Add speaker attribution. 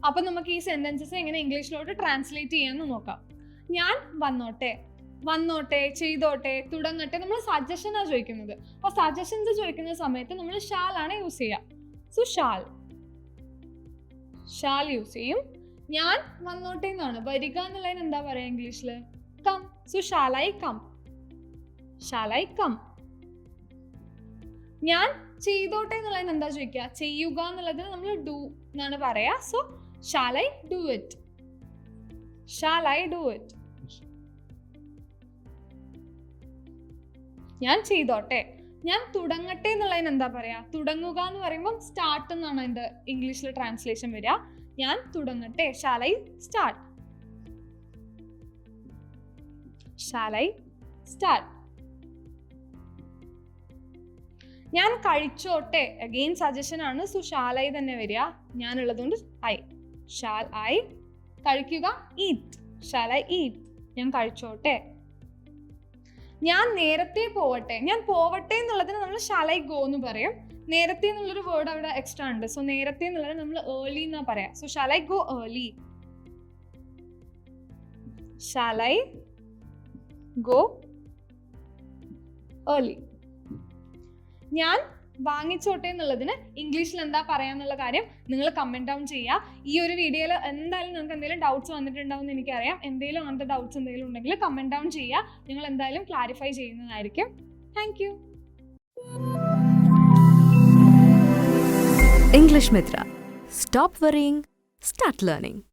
Speaker 1: അപ്പൊ നമുക്ക് ഈ സെന്റൻസസ് എങ്ങനെ ഇംഗ്ലീഷിലോട്ട് ട്രാൻസ്ലേറ്റ് ചെയ്യാന്ന് നോക്കാം. ഞാൻ വന്നോട്ടെ, വന്നോട്ടെ, ചെയ്തോട്ടെ, തുടങ്ങട്ടെ, നമ്മൾ സജഷനാണ് ചോദിക്കുന്നത്. അപ്പൊ സജഷൻസ് ചോദിക്കുന്ന സമയത്ത് നമ്മൾ ഷാൽ ആണ് യൂസ് ചെയ്യുക. സോ ഷാൽ യൂസ് ചെയ്യും. ഞാൻ വന്നോട്ടെ എന്നാണ്, വരിക എന്നുള്ളതിന് എന്താ പറയാ ഇംഗ്ലീഷില്? Come. So shall I come. ഞാൻ ചെയ്തോട്ടെ എന്നുള്ളതിന് എന്താ ചോദിക്കുക? ചെയ്യുക എന്നുള്ളതിന് നമ്മൾ ഡു എന്നാണ് പറയാ. So shall I do it. ഞാൻ ചെയ്തോട്ടെ. ഞാൻ തുടങ്ങട്ടെ എന്നുള്ളതിന് എന്താ പറയാ? തുടങ്ങുക എന്ന് പറയുമ്പോൾ സ്റ്റാർട്ട് എന്നാണ് അതിന്റെ ഇംഗ്ലീഷിൽ ട്രാൻസ്ലേഷൻ വരിക. ഞാൻ തുടങ്ങട്ടെ. Shall I start. ഞാൻ കഴിച്ചോട്ടെ. അഗെയിൻ സജഷൻ ആണ്. സോ ഷാൽ ഐ തന്നെ വരിക. ഞാൻ ഉള്ളതുകൊണ്ട് ഐ. Shall I. കഴിക്കുക ഈറ്റ്. Shall I eat. ഞാൻ കഴിച്ചോട്ടെ. ഞാൻ നേരത്തെ പോവട്ടെ. ഞാൻ പോവട്ടെ എന്നുള്ളതിന് നമ്മൾ ഷാൽ ഐ ഗോ എന്ന് പറയും. നേരത്തെ എന്നുള്ളൊരു വേർഡ് അവിടെ എക്സ്ട്രാ ഉണ്ട്. സോ നേരത്തെ എന്നുള്ളത് നമ്മൾ ഏർലി എന്നാ പറയാ. So shall I go early. ഞാൻ വാങ്ങിച്ചോട്ടെ എന്നുള്ളതിന് ഇംഗ്ലീഷിൽ എന്താ പറയാന്നുള്ള കാര്യം നിങ്ങൾ കമന്റ് ഡൗൺ ചെയ്യുക. ഈ ഒരു വീഡിയോയിൽ എന്തായാലും നിങ്ങൾക്ക് എന്തെങ്കിലും ഡൗട്ട്സ് വന്നിട്ടുണ്ടാവും എന്ന് എനിക്കറിയാം. എന്തെങ്കിലും അങ്ങനത്തെ ഡൗട്ട്സ് എന്തെങ്കിലും ഉണ്ടെങ്കിൽ കമന്റ് ഡൗൺ ചെയ്യുക. നിങ്ങൾ എന്തായാലും ക്ലാരിഫൈ ചെയ്യുന്നതായിരിക്കും. Thank you.
Speaker 2: English Mitra. Stop worrying, start learning.